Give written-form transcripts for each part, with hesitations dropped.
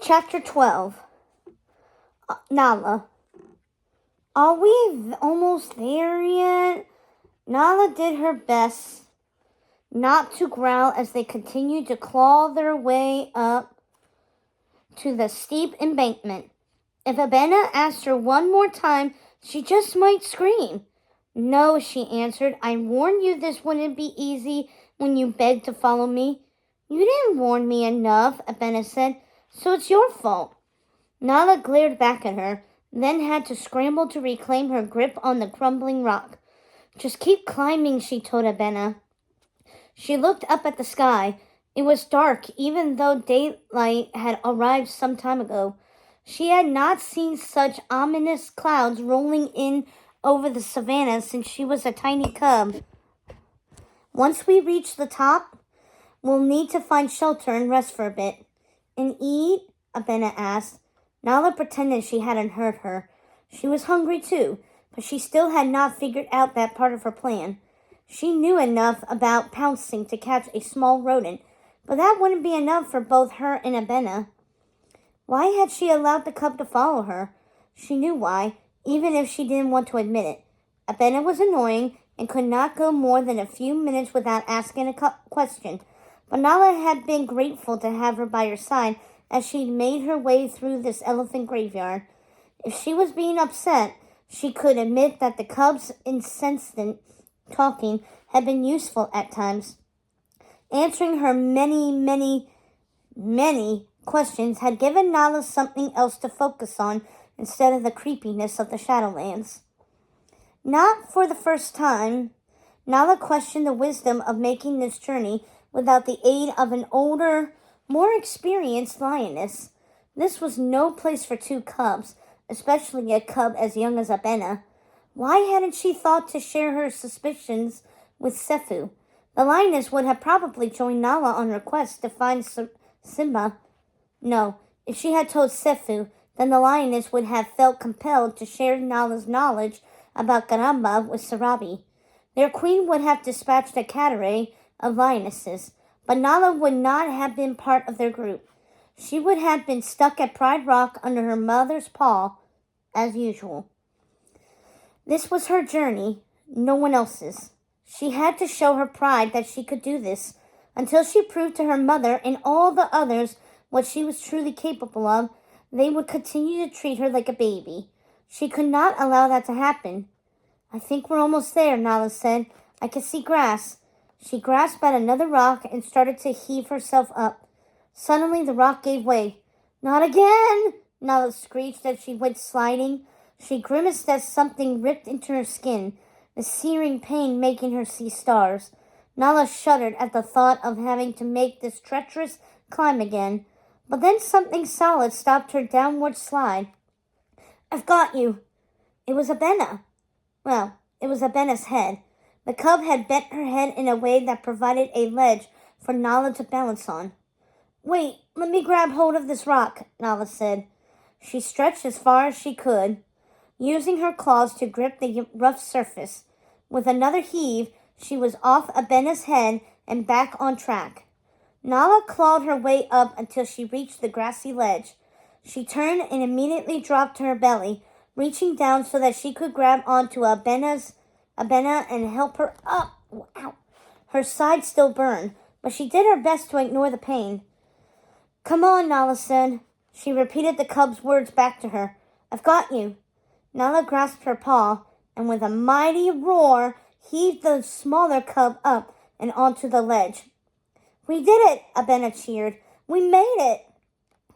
Chapter 12. Nala. Are we almost there yet? Nala did her best not to growl as they continued to claw their way up to the steep embankment. If Abena asked her one more time, she just might scream. No, she answered. I warned you this wouldn't be easy when you begged to follow me. You didn't warn me enough, Abena said, so it's your fault. Nala glared back at her, then had to scramble to reclaim her grip on the crumbling rock. Just keep climbing, she told Abena. She looked up at the sky. It was dark, even though daylight had arrived some time ago. She had not seen such ominous clouds rolling in over the savannah since she was a tiny cub. Once we reach the top, we'll need to find shelter and rest for a bit. And eat? Abena asked. Nala pretended she hadn't heard her. She was hungry too, but she still had not figured out that part of her plan. She knew enough about pouncing to catch a small rodent, but that wouldn't be enough for both her and Abena. Why had she allowed the cub to follow her? She knew why, even if she didn't want to admit it. Abena was annoying and could not go more than a few minutes without asking a question, but Nala had been grateful to have her by her side as she made her way through this elephant graveyard. If she was being upset, she could admit that the cub's incessant talking had been useful at times. Answering her many questions had given Nala something else to focus on instead of the creepiness of the Shadowlands. Not for the first time, Nala questioned the wisdom of making this journey without the aid of an older, more experienced lioness. This was no place for two cubs, especially a cub as young as Abena. Why hadn't she thought to share her suspicions with Sefu? The lioness would have probably joined Nala on her quest to find Simba. No, if she had told Sefu, then the lioness would have felt compelled to share Nala's knowledge about Garamba with Sarabi. Their queen would have dispatched a cadre of lionesses, but Nala would not have been part of their group. She would have been stuck at Pride Rock under her mother's paw, as usual. This was her journey, no one else's. She had to show her pride that she could do this. Until she proved to her mother and all the others what she was truly capable of, they would continue to treat her like a baby. She could not allow that to happen. I think we're almost there, Nala said. I can see grass. She grasped at another rock and started to heave herself up. Suddenly the rock gave way. Not again! Nala screeched as she went sliding. She grimaced as something ripped into her skin, the searing pain making her see stars. Nala shuddered at the thought of having to make this treacherous climb again. But then something solid stopped her downward slide. I've got you. It was Abena. Well, it was Abena's head. The cub had bent her head in a way that provided a ledge for Nala to balance on. Wait, let me grab hold of this rock, Nala said. She stretched as far as she could, using her claws to grip the rough surface. With another heave, she was off Abena's head and back on track. Nala clawed her way up until she reached the grassy ledge. She turned and immediately dropped to her belly, reaching down so that she could grab onto Abena and help her up. Wow. Her side still burned, but she did her best to ignore the pain. Come on, Nala said. She repeated the cub's words back to her. I've got you. Nala grasped her paw, and with a mighty roar, heaved the smaller cub up and onto the ledge. We did it, Abena cheered. We made it.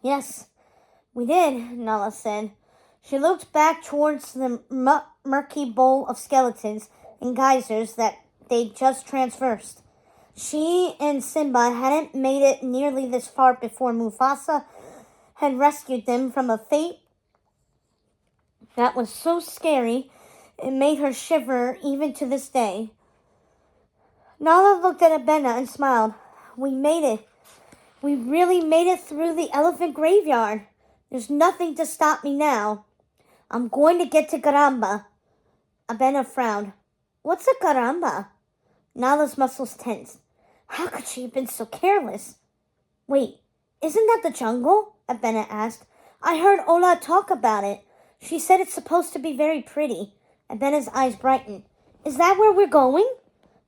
Yes, we did, Nala said. She looked back towards the murky bowl of skeletons and geysers that they'd just traversed. She and Simba hadn't made it nearly this far before Mufasa had rescued them from a fate that was so scary it made her shiver even to this day. Nala looked at Abena and smiled. We made it. We really made it through the elephant graveyard. There's nothing to stop me now. I'm going to get to Garamba. Abena frowned. What's a Garamba? Nala's muscles tensed. How could she have been so careless? Wait, isn't that the jungle? Abena asked. I heard Ola talk about it. She said it's supposed to be very pretty. Abena's eyes brightened. Is that where we're going?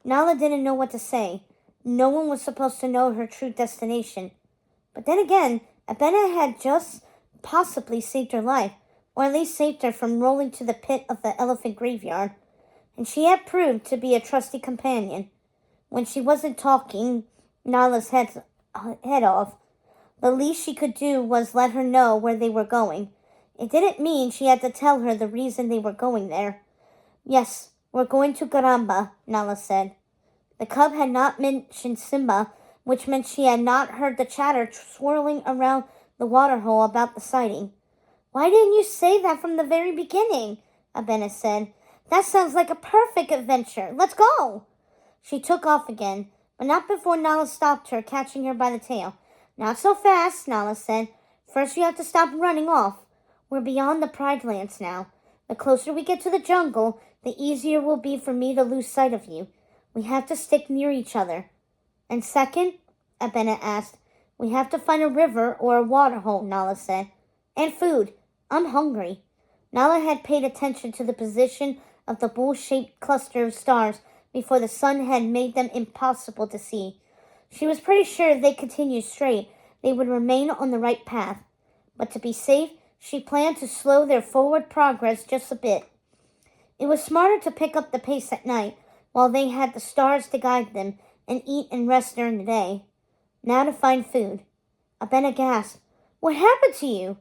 Nala didn't know what to say. No one was supposed to know her true destination. But then again, Abena had just possibly saved her life, or at least saved her from rolling to the pit of the elephant graveyard. And she had proved to be a trusty companion. When she wasn't talking Nala's head off, the least she could do was let her know where they were going. It didn't mean she had to tell her the reason they were going there. Yes, we're going to Garamba, Nala said. The cub had not mentioned Simba, which meant she had not heard the chatter swirling around the waterhole about the sighting. Why didn't you say that from the very beginning? Abena said. That sounds like a perfect adventure. Let's go. She took off again, but not before Nala stopped her, catching her by the tail. Not so fast, Nala said. First you have to stop running off. We're beyond the Pride Lands now. The closer we get to the jungle, the easier it will be for me to lose sight of you. We have to stick near each other. And second, Abena asked, we have to find a river or a waterhole, Nala said. And food. I'm hungry. Nala had paid attention to the position of the bowl-shaped cluster of stars before the sun had made them impossible to see. She was pretty sure if they continued straight, they would remain on the right path. But to be safe, she planned to slow their forward progress just a bit. It was smarter to pick up the pace at night, while they had the stars to guide them, and eat and rest during the day. Now to find food. Abena gasped. What happened to you?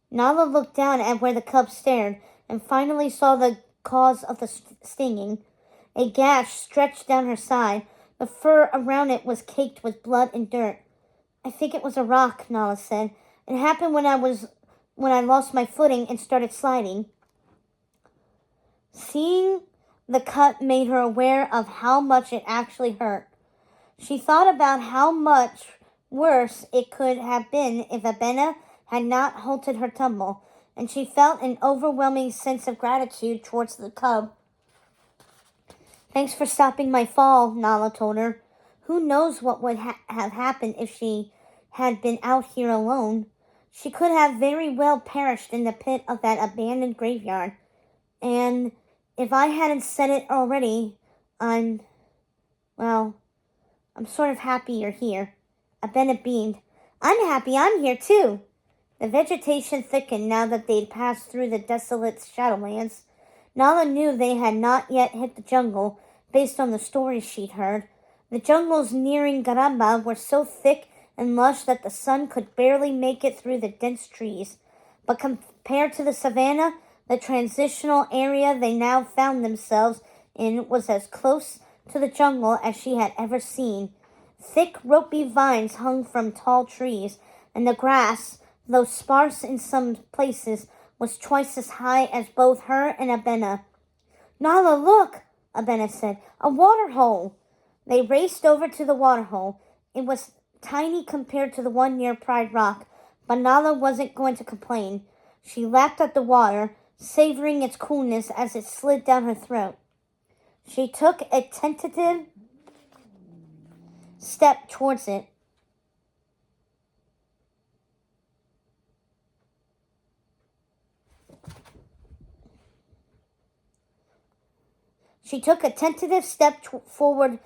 Nala looked down at where the cub stared, and finally saw the cause of the stinging. A gash stretched down her side. The fur around it was caked with blood and dirt. I think it was a rock, Nala said. It happened when I lost my footing and started sliding. Seeing the cut made her aware of how much it actually hurt. She thought about how much worse it could have been if Abena had not halted her tumble, and she felt an overwhelming sense of gratitude towards the cub. Thanks for stopping my fall, Nala told her. Who knows what would have happened if she had been out here alone. She could have very well perished in the pit of that abandoned graveyard. And if I hadn't said it already, I'm sort of happy you're here. Abena beamed. I'm happy I'm here too. The vegetation thickened now that they'd passed through the desolate Shadowlands. Nala knew they had not yet hit the jungle, based on the stories she'd heard. The jungles nearing Garamba were so thick and lush that the sun could barely make it through the dense trees. But compared to the savannah, the transitional area they now found themselves in was as close to the jungle as she had ever seen. Thick, ropey vines hung from tall trees, and the grass, though sparse in some places, was twice as high as both her and Abena. Nala, look, Abena said. A waterhole. They raced over to the waterhole. It was tiny compared to the one near Pride Rock, but Nala wasn't going to complain. She lapped at the water, savoring its coolness as it slid down her throat. She took a tentative step towards it. Forward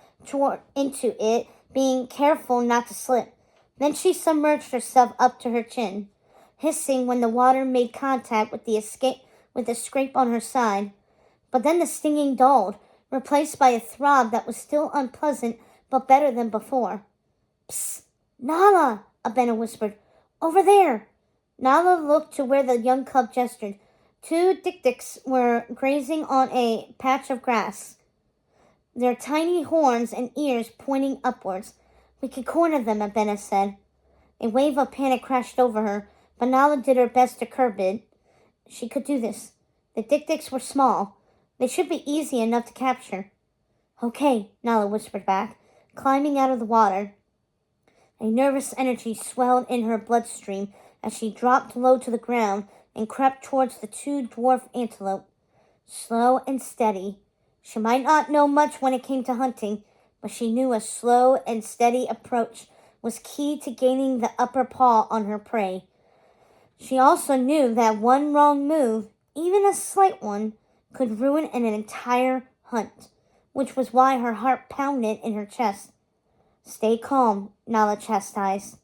into it, being careful not to slip. Then she submerged herself up to her chin, hissing when the water made contact with the scrape on her side. But then the stinging dulled, replaced by a throb that was still unpleasant but better than before. Psst! Nala! Abena whispered. Over there! Nala looked to where the young cub gestured. Two dik-diks were grazing on a patch of grass, their tiny horns and ears pointing upwards. We can corner them, Abena said. A wave of panic crashed over her, but Nala did her best to curb it. She could do this. The dik-diks were small. They should be easy enough to capture. Okay, Nala whispered back, climbing out of the water. A nervous energy swelled in her bloodstream as she dropped low to the ground and crept towards the two dwarf antelope. Slow and steady. She might not know much when it came to hunting, but she knew a slow and steady approach was key to gaining the upper paw on her prey. She also knew that one wrong move, even a slight one, could ruin an entire hunt, which was why her heart pounded in her chest. "Stay calm," Nala chastised.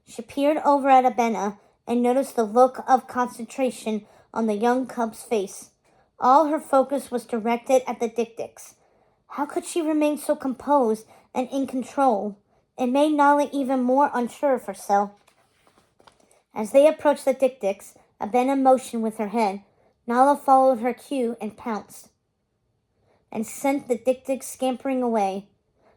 She peered over at Abena and noticed the look of concentration on the young cub's face. All her focus was directed at the dik-diks. How could she remain so composed and in control? It made Nala even more unsure of herself. As they approached the dik-diks, Abena motioned with her head. Nala followed her cue and pounced, and sent the dik-diks scampering away.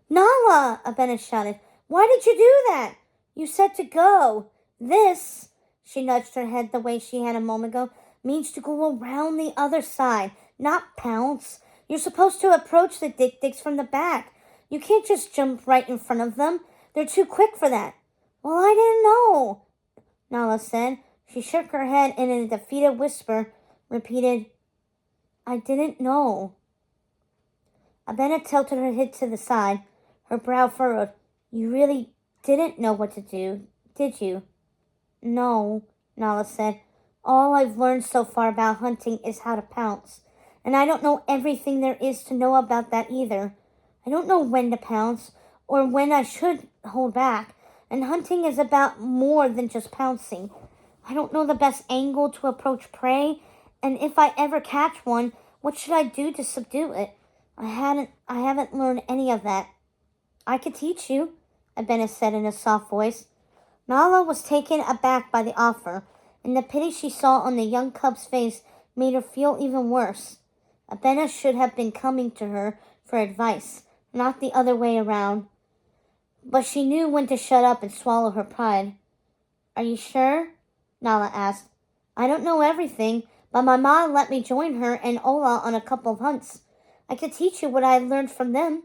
"Nala!" Abena shouted. "Why did you do that? You said to go. This," she nudged her head the way she had a moment ago, "means to go around the other side, not pounce. You're supposed to approach the dik-diks from the back. You can't just jump right in front of them. They're too quick for that." "Well, I didn't know," Nala said. She shook her head and in a defeated whisper repeated, "I didn't know." Abena tilted her head to the side, her brow furrowed. "You really didn't know what to do, did you?" "No," Nala said. "All I've learned so far about hunting is how to pounce. And I don't know everything there is to know about that either. I don't know when to pounce or when I should hold back. And hunting is about more than just pouncing. I don't know the best angle to approach prey, and if I ever catch one, what should I do to subdue it? I haven't learned any of that." "I could teach you," Abena said in a soft voice. Nala was taken aback by the offer, and the pity she saw on the young cub's face made her feel even worse. Abena should have been coming to her for advice, not the other way around. But she knew when to shut up and swallow her pride. "Are you sure?" Nala asked. "I don't know everything, but my mom let me join her and Ola on a couple of hunts. I could teach you what I learned from them."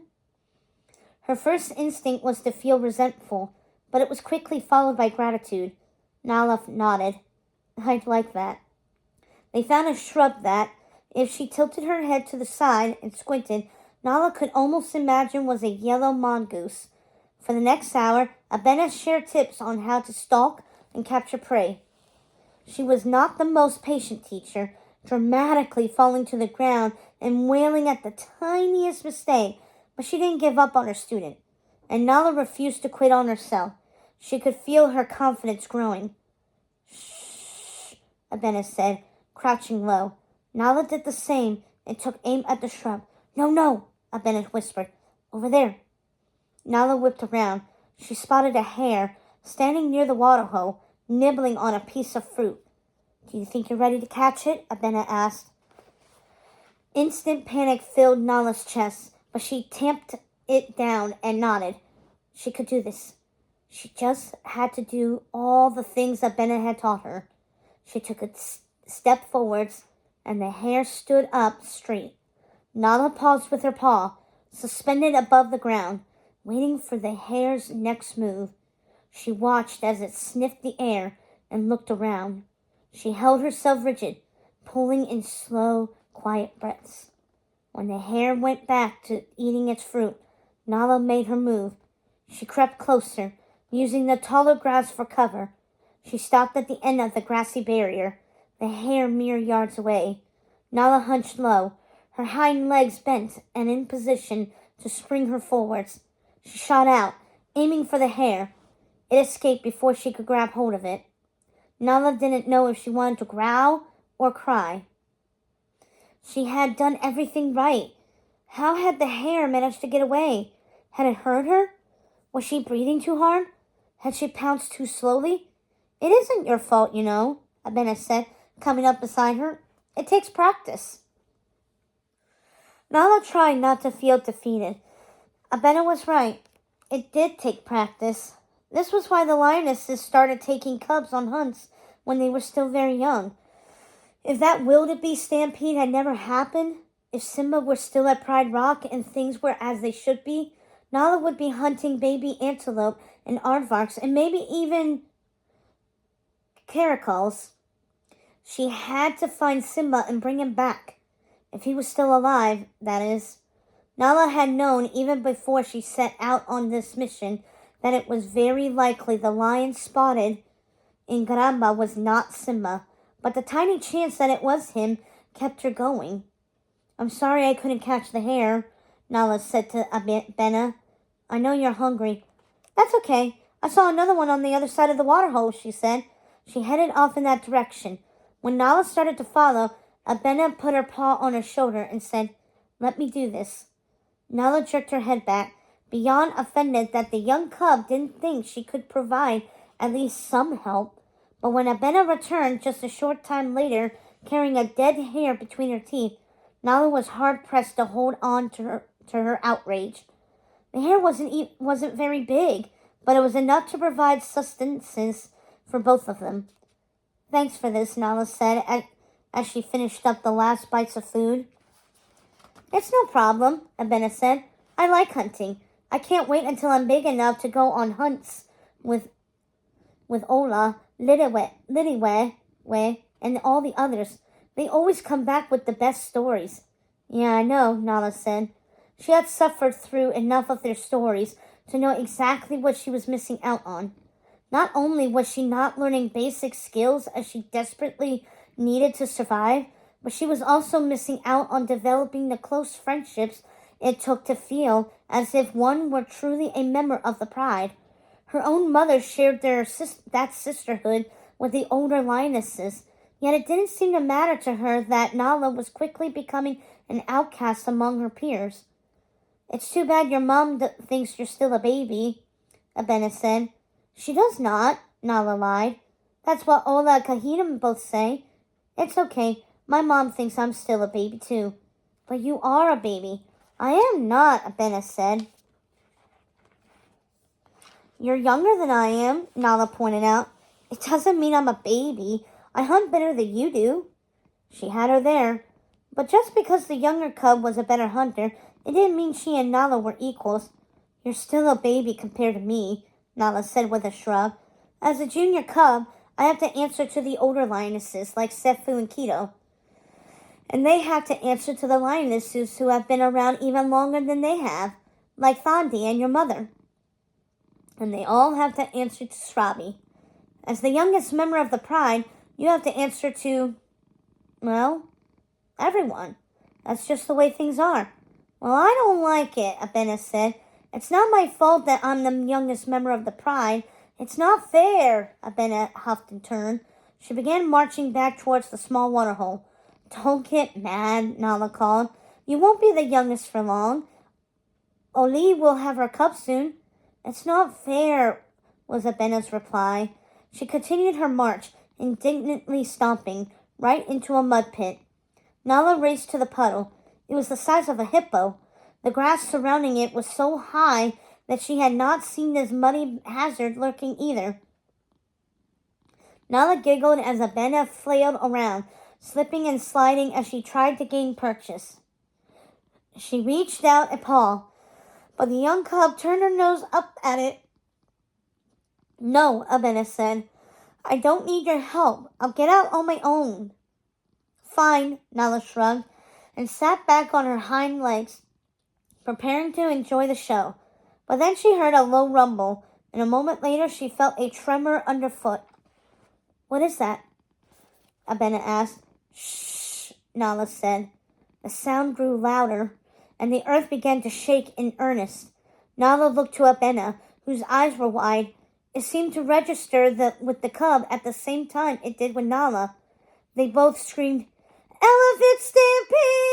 Her first instinct was to feel resentful, but it was quickly followed by gratitude. Nala nodded. "I'd like that." They found a shrub that, if she tilted her head to the side and squinted, Nala could almost imagine was a yellow mongoose. For the next hour, Abena shared tips on how to stalk and capture prey. She was not the most patient teacher, dramatically falling to the ground and wailing at the tiniest mistake, but she didn't give up on her student, and Nala refused to quit on herself. She could feel her confidence growing. "Shh," Abena said, crouching low. Nala did the same and took aim at the shrub. No, Abena whispered. "Over there." Nala whipped around. She spotted a hare standing near the water hole, nibbling on a piece of fruit. "Do you think you're ready to catch it?" Abena asked. Instant panic filled Nala's chest, but she tamped it down and nodded. She could do this. She just had to do all the things Abena had taught her. She took a step forwards, and the hare stood up straight. Nala paused with her paw, suspended above the ground, waiting for the hare's next move. She watched as it sniffed the air and looked around. She held herself rigid, pulling in slow, quiet breaths. When the hare went back to eating its fruit, Nala made her move. She crept closer, using the taller grass for cover. She stopped at the end of the grassy barrier, the hare mere yards away. Nala hunched low, her hind legs bent and in position to spring her forwards. She shot out, aiming for the hare. It escaped before she could grab hold of it. Nala didn't know if she wanted to growl or cry. She had done everything right. How had the hare managed to get away? Had it hurt her? Was she breathing too hard? Had she pounced too slowly? "It isn't your fault, you know," Abena said, coming up beside her. "It takes practice." Nala tried not to feel defeated. Abena was right. It did take practice. This was why the lionesses started taking cubs on hunts when they were still very young. If that wildebeest stampede had never happened, if Simba were still at Pride Rock and things were as they should be, Nala would be hunting baby antelope and aardvarks and maybe even caracals. She had to find Simba and bring him back. If he was still alive, that is. Nala had known even before she set out on this mission that it was very likely the lion spotted in Gramba was not Simba, but the tiny chance that it was him kept her going. I'm sorry I couldn't catch the hare, Nala said to Abena. I know you're hungry. That's okay. I saw another one on the other side of the water hole, she said. She headed off in that direction. When Nala started to follow, Abena put her paw on her shoulder and said, Let me do this. Nala jerked her head back, beyond offended that the young cub didn't think she could provide at least some help. But when Abena returned just a short time later, carrying a dead hare between her teeth, Nala was hard-pressed to hold on to her outrage. The hare wasn't very big, but it was enough to provide sustenance for both of them. Thanks for this, Nala said as she finished up the last bites of food. It's no problem, Abena said. I like hunting. I can't wait until I'm big enough to go on hunts with Ola, Litiwe, and all the others. They always come back with the best stories. Yeah, I know, Nala said. She had suffered through enough of their stories to know exactly what she was missing out on. Not only was she not learning basic skills as she desperately needed to survive, but she was also missing out on developing the close friendships it took to feel as if one were truly a member of the pride. Her own mother shared that sisterhood with the older lionesses, yet it didn't seem to matter to her that Nala was quickly becoming an outcast among her peers. It's too bad your mom thinks you're still a baby, Abena said. She does not, Nala lied. That's what Ola and Kahina both say. It's okay. My mom thinks I'm still a baby too. But you are a baby. I am not, Abena said. You're younger than I am, Nala pointed out. It doesn't mean I'm a baby. I hunt better than you do. She had her there. But just because the younger cub was a better hunter, it didn't mean she and Nala were equals. You're still a baby compared to me, Nala said with a shrug. As a junior cub, I have to answer to the older lionesses like Sefu and Keto. And they have to answer to the lionesses who have been around even longer than they have, like Thandi and your mother. And they all have to answer to Srabi. As the youngest member of the Pride, you have to answer to, well, everyone. That's just the way things are. Well, I don't like it, Abena said. It's not my fault that I'm the youngest member of the Pride. It's not fair, Abena huffed and turned. She began marching back towards the small waterhole. Don't get mad, Nala called. You won't be the youngest for long. Oli will have her cub soon. It's not fair, was Abena's reply. She continued her march, indignantly stomping, right into a mud pit. Nala raced to the puddle. It was the size of a hippo. The grass surrounding it was so high that she had not seen this muddy hazard lurking either. Nala giggled as Abena flailed around, slipping and sliding as she tried to gain purchase. She reached out a paw, but the young cub turned her nose up at it. No, Abena said. I don't need your help. I'll get out on my own. Fine, Nala shrugged and sat back on her hind legs, preparing to enjoy the show. But then she heard a low rumble, and a moment later she felt a tremor underfoot. What is that? Abena asked. Shh, Nala said. The sound grew louder, and the earth began to shake in earnest. Nala looked to Abena, whose eyes were wide. It seemed to register with the cub at the same time it did with Nala. They both screamed, Elephant Stampede!